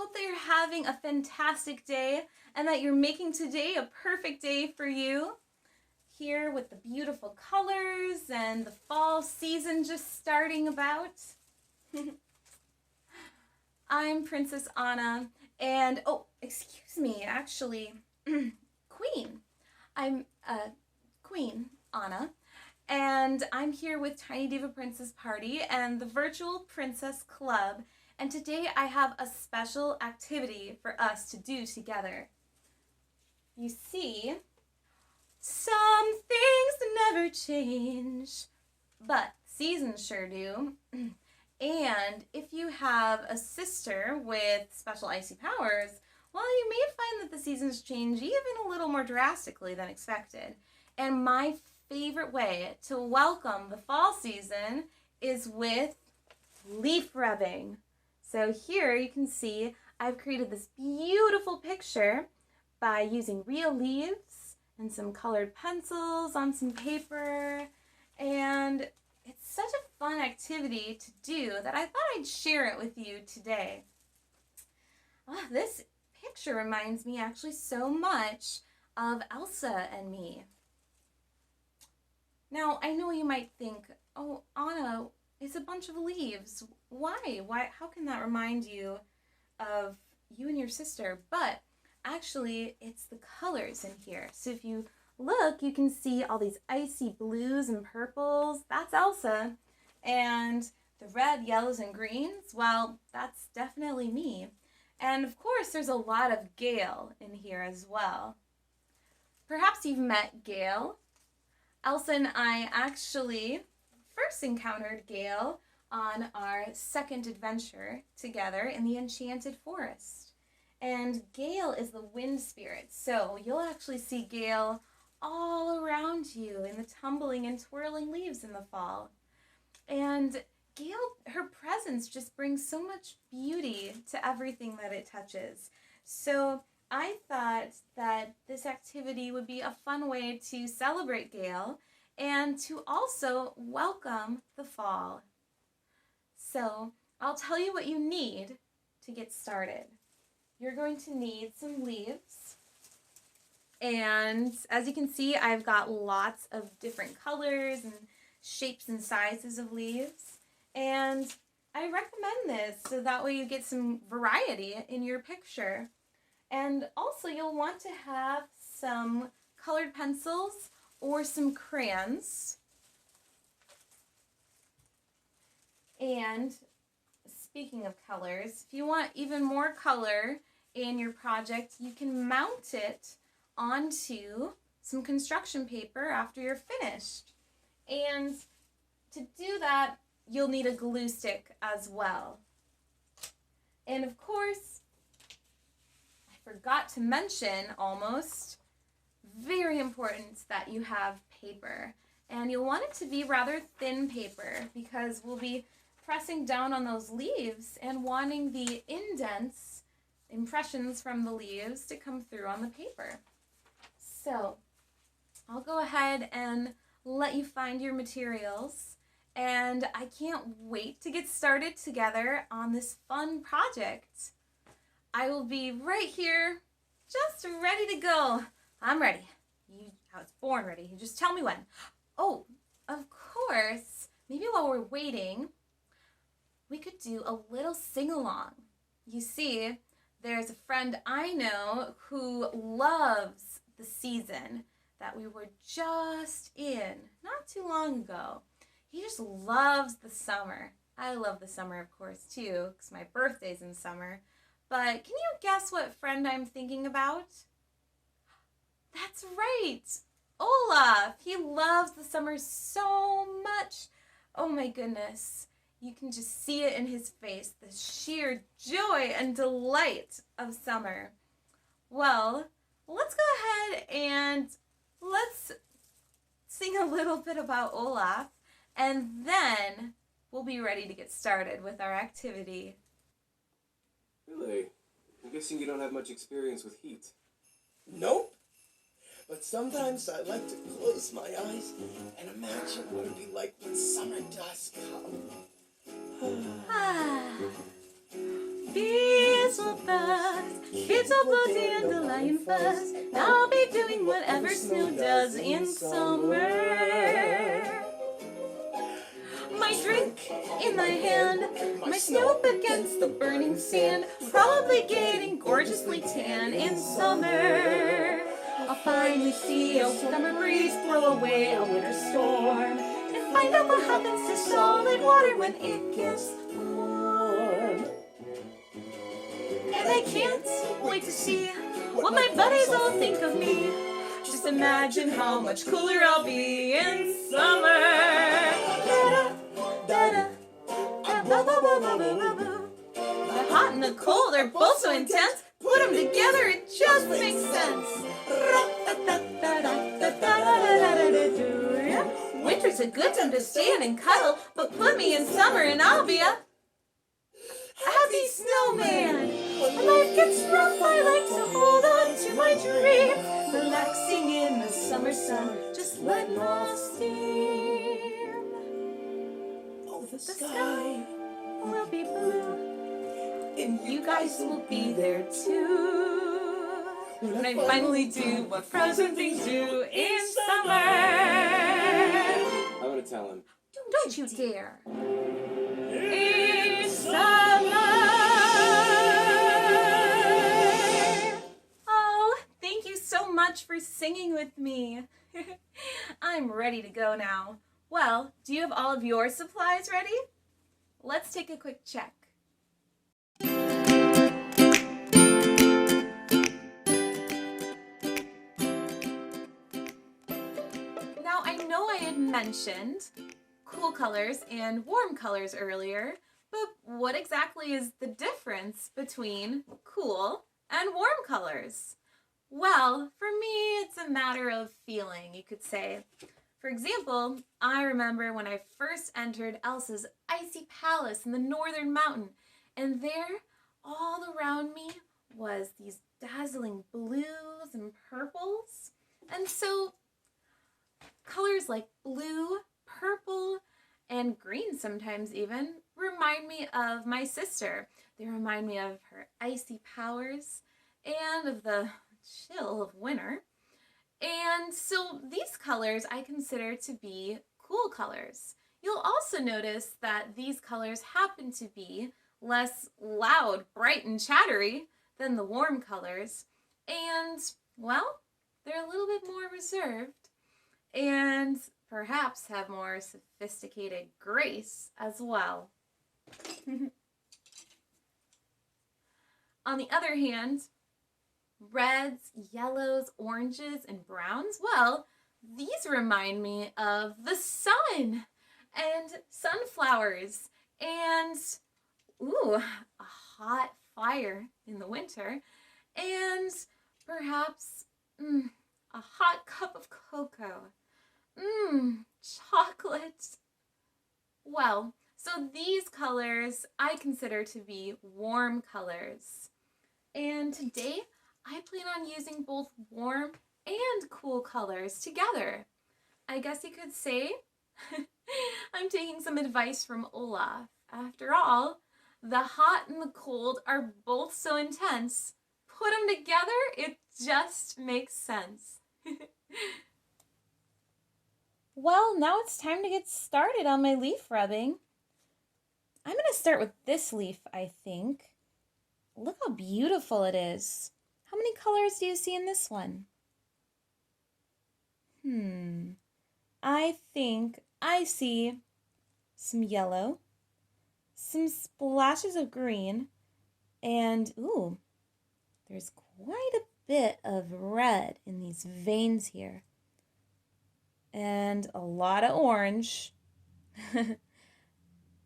hope that you're having a fantastic day and that you're making today a perfect day for you. Here with the beautiful colors and the fall season just starting about. I'm Princess Anna, and oh, excuse me, actually, Queen. I'm Queen Anna, and I'm here with Tiny Diva Princess Party and the Virtual Princess Club, and today I have a special activity for us to do together. You see, some things never change, but seasons sure do. And if you have a sister with special icy powers, well, you may find that the seasons change even a little more drastically than expected. And my favorite way to welcome the fall season is with leaf rubbing. So here you can see I've created this beautiful picture by using real leaves and some colored pencils on some paper, and it's such a fun activity to do that I thought I'd share it with you today. This picture reminds me actually so much of Elsa and me. Now, I know you might think, oh, Anna, it's a bunch of leaves. Why? How can that remind you of you and your sister? But actually, it's the colors in here. So if you look, you can see all these icy blues and purples. That's Elsa. And the red, yellows, and greens, well, that's definitely me. And of course, there's a lot of Gale in here as well. Perhaps you've met Gale. Elsa and I actually first encountered Gale on our second adventure together in the Enchanted Forest. And Gale is the wind spirit, so you'll actually see Gale all around you in the tumbling and twirling leaves in the fall. And Gale, her presence just brings so much beauty to everything that it touches. So I thought that this activity would be a fun way to celebrate Gale and to also welcome the fall. So I'll tell you what you need to get started. You're going to need some leaves. And as you can see, I've got lots of different colors and shapes and sizes of leaves. And I recommend this so that way you get some variety in your picture. And also you'll want to have some colored pencils or some crayons. And speaking of colors, if you want even more color in your project, you can mount it onto some construction paper after you're finished. And to do that, you'll need a glue stick as well. And of course, I forgot to mention almost, very important that you have paper. And you'll want it to be rather thin paper because we'll be pressing down on those leaves and wanting the indents, impressions from the leaves, to come through on the paper. So I'll go ahead and let you find your materials, and I can't wait to get started together on this fun project. I will be right here, just ready to go. I'm ready. I was born ready. You just tell me when. Oh, of course, maybe while we're waiting, we could do a little sing-along. You see, there's a friend I know who loves the season that we were just in not too long ago. He just loves the summer. I love the summer, of course, too, because my birthday's in summer. But can you guess what friend I'm thinking about? That's right, Olaf. He loves the summer so much. Oh my goodness. You can just see it in his face, the sheer joy and delight of summer. Well, let's go ahead and let's sing a little bit about Olaf, and then we'll be ready to get started with our activity. Really? I'm guessing you don't have much experience with heat. Nope. But sometimes I like to close my eyes and imagine what it'd be like when summer does come. Bees will fuzz. Kids all blow dandelion fuzz. I'll be doing whatever snow does in summer. My drink in my hand, my snoop against the burning sand, probably getting gorgeously tan in summer. I'll finally see a summer breeze blow away a winter storm, and find out what happens to solid water when it gets warm. And I can't wait to see what my buddies all think of me. Just imagine how much cooler I'll be in summer. The hot and the cold are both so intense. Put them together, it just makes sense. Winter's a good time to stand and cuddle, but put me in summer and I'll be a happy snowman. When life gets rough, I like to hold on to my dream. Relaxing in the summer sun, just letting off steam. Oh, the The sky. sky will be blue, and you guys will be there too. When I finally do what frozen things do in summer. I'm gonna tell him. Don't you dare. In summer. Oh, thank you so much for singing with me. I'm ready to go now. Well, do you have all of your supplies ready? Let's take a quick check. Now, I know I had mentioned cool colors and warm colors earlier, but what exactly is the difference between cool and warm colors? Well, for me, it's a matter of feeling, you could say. For example, I remember when I first entered Elsa's icy palace in the northern mountain, and there, all around me, was these dazzling blues and purples. And so, colors like blue, purple, and green sometimes even remind me of my sister. They remind me of her icy powers and of the chill of winter. And so these colors I consider to be cool colors. You'll also notice that these colors happen to be less loud, bright, and chattery than the warm colors. And, well, they're a little bit more reserved and perhaps have more sophisticated grace as well. On the other hand, reds, yellows, oranges, and browns, well, these remind me of the sun and sunflowers and, ooh, a hot fire in the winter and perhaps a hot cup of cocoa. Chocolate. Well, so these colors I consider to be warm colors. And today I plan on using both warm and cool colors together. I guess you could say I'm taking some advice from Olaf. After all, the hot and the cold are both so intense. Put them together, it just makes sense. Well, now it's time to get started on my leaf rubbing. I'm going to start with this leaf, I think. Look how beautiful it is. How many colors do you see in this one? I think I see some yellow, some splashes of green, and ooh, there's quite a bit of red in these veins here. And a lot of orange.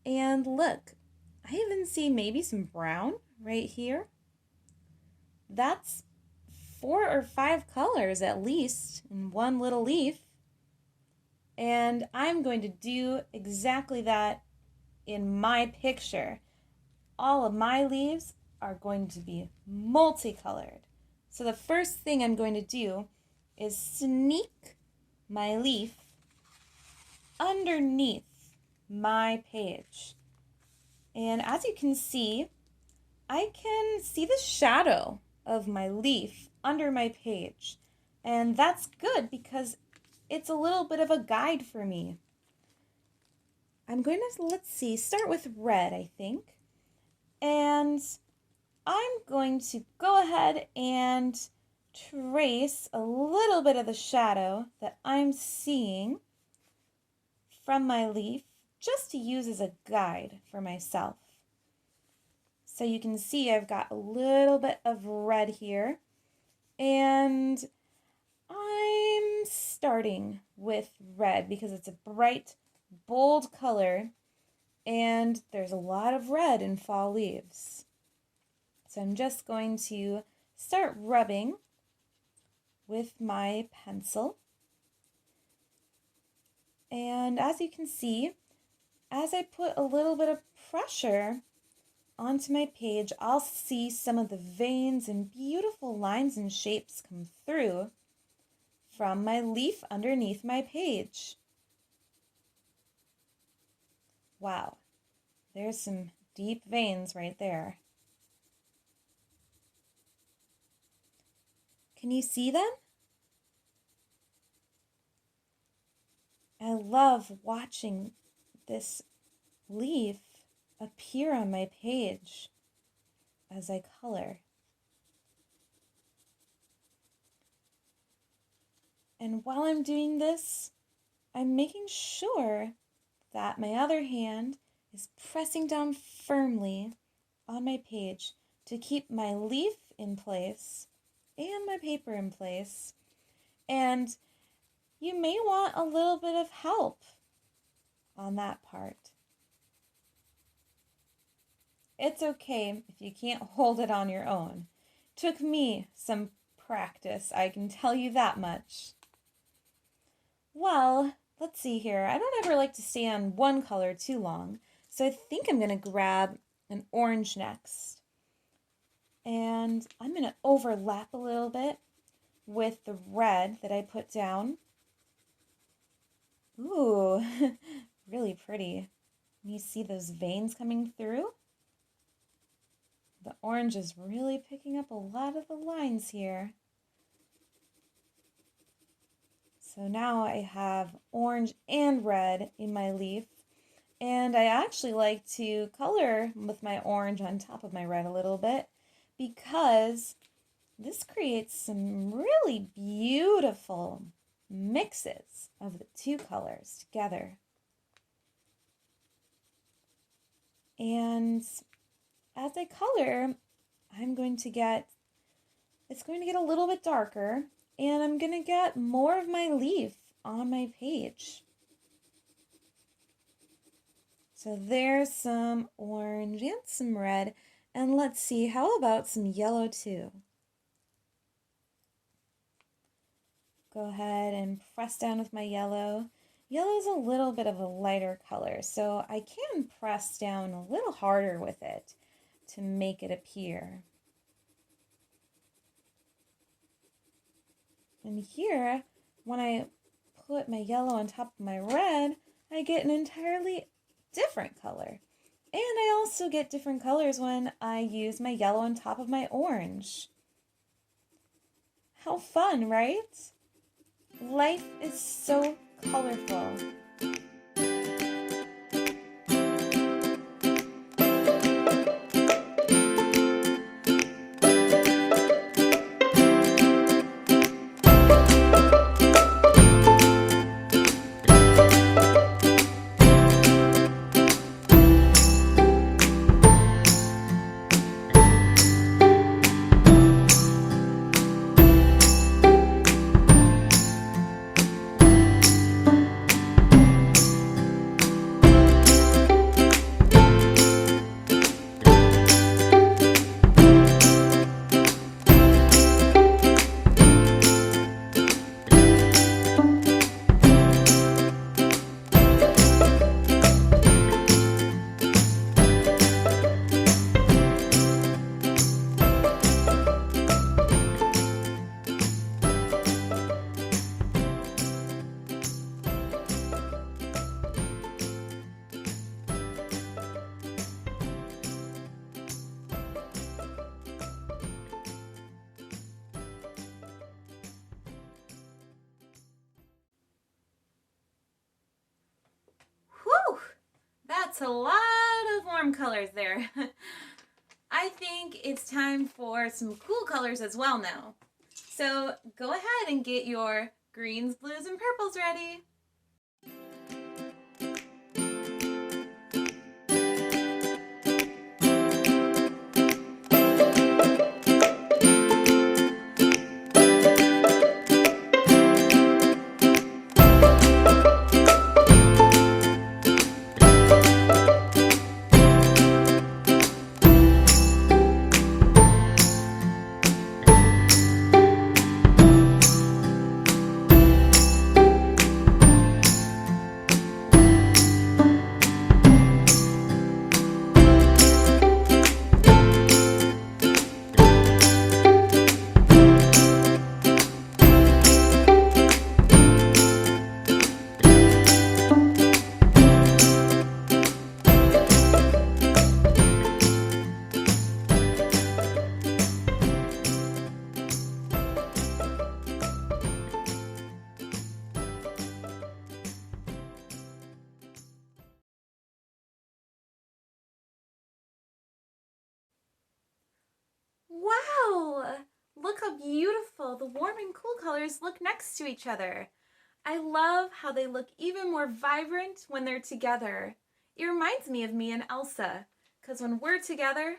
And look, I even see maybe some brown right here. That's 4 or 5 colors at least in one little leaf. And I'm going to do exactly that in my picture. All of my leaves are going to be multicolored. So the first thing I'm going to do is sneak my leaf underneath my page. And as you can see, I can see the shadow of my leaf under my page. And that's good because it's a little bit of a guide for me. I'm going to, let's see, start with red, I think. And I'm going to go ahead and trace a little bit of the shadow that I'm seeing from my leaf just to use as a guide for myself. So you can see I've got a little bit of red here, and I'm starting with red because it's a bright, bold color, and there's a lot of red in fall leaves. So I'm just going to start rubbing with my pencil. And as you can see, as I put a little bit of pressure onto my page, I'll see some of the veins and beautiful lines and shapes come through from my leaf underneath my page. Wow, there's some deep veins right there. Can you see them? I love watching this leaf appear on my page as I color. And while I'm doing this, I'm making sure that my other hand is pressing down firmly on my page to keep my leaf in place and my paper in place. And you may want a little bit of help on that part. It's okay if you can't hold it on your own. Took me some practice, I can tell you that much. Well, let's see here. I don't ever like to stay on one color too long, so I think I'm going to grab an orange next. And I'm going to overlap a little bit with the red that I put down. Ooh, really pretty. You see those veins coming through? The orange is really picking up a lot of the lines here. So now I have orange and red in my leaf, and I actually like to color with my orange on top of my red a little bit because this creates some really beautiful mixes of the two colors together. And as I color, it's going to get a little bit darker, and I'm going to get more of my leaf on my page. So there's some orange and some red, and let's see, how about some yellow too? Go ahead and press down with my yellow. Yellow is a little bit of a lighter color, so I can press down a little harder with it to make it appear. And here, when I put my yellow on top of my red, I get an entirely different color. And I also get different colors when I use my yellow on top of my orange. How fun, right? Life is so colorful. That's a lot of warm colors there. I think it's time for some cool colors as well now. So go ahead and get your greens, blues, and purples ready. Wow! Look how beautiful the warm and cool colors look next to each other. I love how they look even more vibrant when they're together. It reminds me of me and Elsa, because when we're together,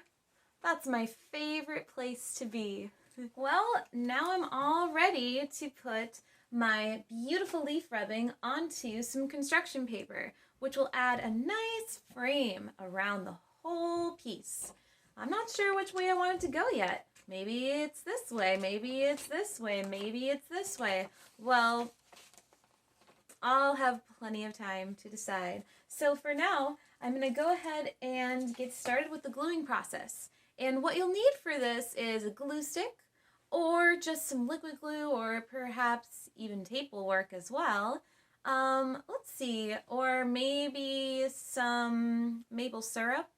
that's my favorite place to be. Well, now I'm all ready to put my beautiful leaf rubbing onto some construction paper, which will add a nice frame around the whole piece. I'm not sure which way I want it to go yet. Maybe it's this way, maybe it's this way, maybe it's this way. Well, I'll have plenty of time to decide. So for now, I'm going to go ahead and get started with the gluing process. And what you'll need for this is a glue stick, or just some liquid glue, or perhaps even tape will work as well. Let's see, or maybe some maple syrup.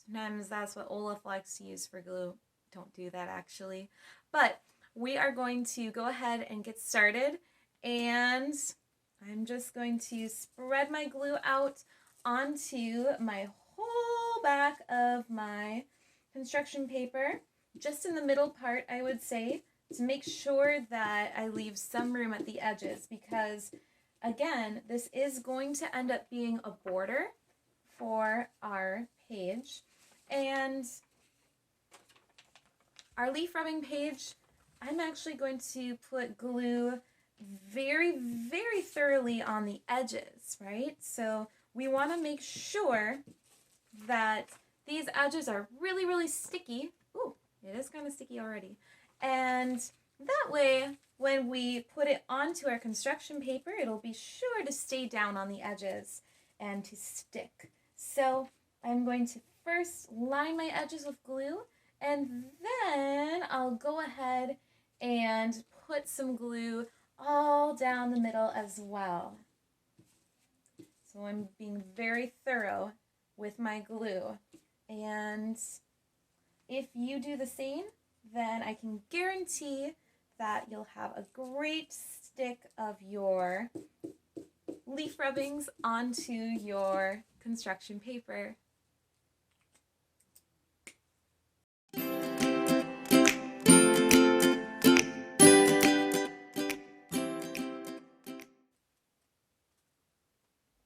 Sometimes that's what Olaf likes to use for glue. Don't do that actually. But we are going to go ahead and get started, and I'm just going to spread my glue out onto my whole back of my construction paper, just in the middle part, I would say, to make sure that I leave some room at the edges, because again, this is going to end up being a border for our page. And our leaf rubbing page, I'm actually going to put glue very, very thoroughly on the edges, right? So we want to make sure that these edges are really, really sticky. Ooh, it is kind of sticky already. And that way, when we put it onto our construction paper, it'll be sure to stay down on the edges and to stick. So I'm going to first line my edges with glue, and then I'll go ahead and put some glue all down the middle as well. So I'm being very thorough with my glue. And if you do the same, then I can guarantee that you'll have a great stick of your leaf rubbings onto your construction paper.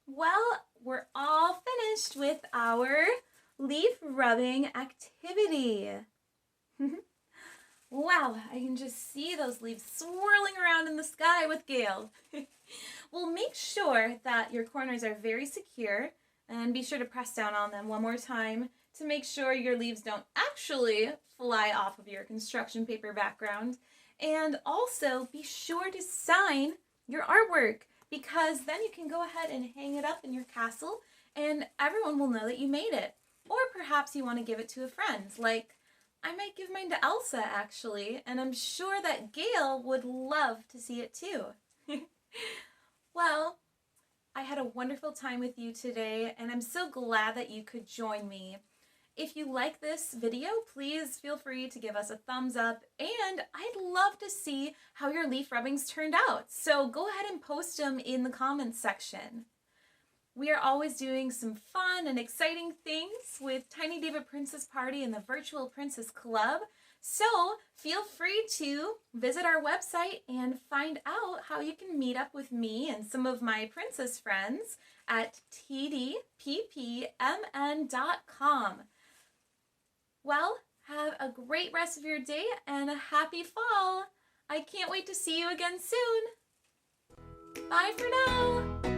Well, we're all finished with our leaf rubbing activity. Wow, I can just see those leaves swirling around in the sky with Gale. Well, make sure that your corners are very secure, and be sure to press down on them one more time to make sure your leaves don't actually fly off of your construction paper background. And also be sure to sign your artwork, because then you can go ahead and hang it up in your castle and everyone will know that you made it. Or perhaps you want to give it to a friend. Like, I might give mine to Elsa actually, and I'm sure that Gale would love to see it too. Well, I had a wonderful time with you today, and I'm so glad that you could join me. If you like this video, please feel free to give us a thumbs up, and I'd love to see how your leaf rubbings turned out. So go ahead and post them in the comments section. We are always doing some fun and exciting things with Tiny Diva Princess Party and the Virtual Princess Club. So feel free to visit our website and find out how you can meet up with me and some of my princess friends at tdppmn.com. Well, have a great rest of your day and a happy fall. I can't wait to see you again soon. Bye for now.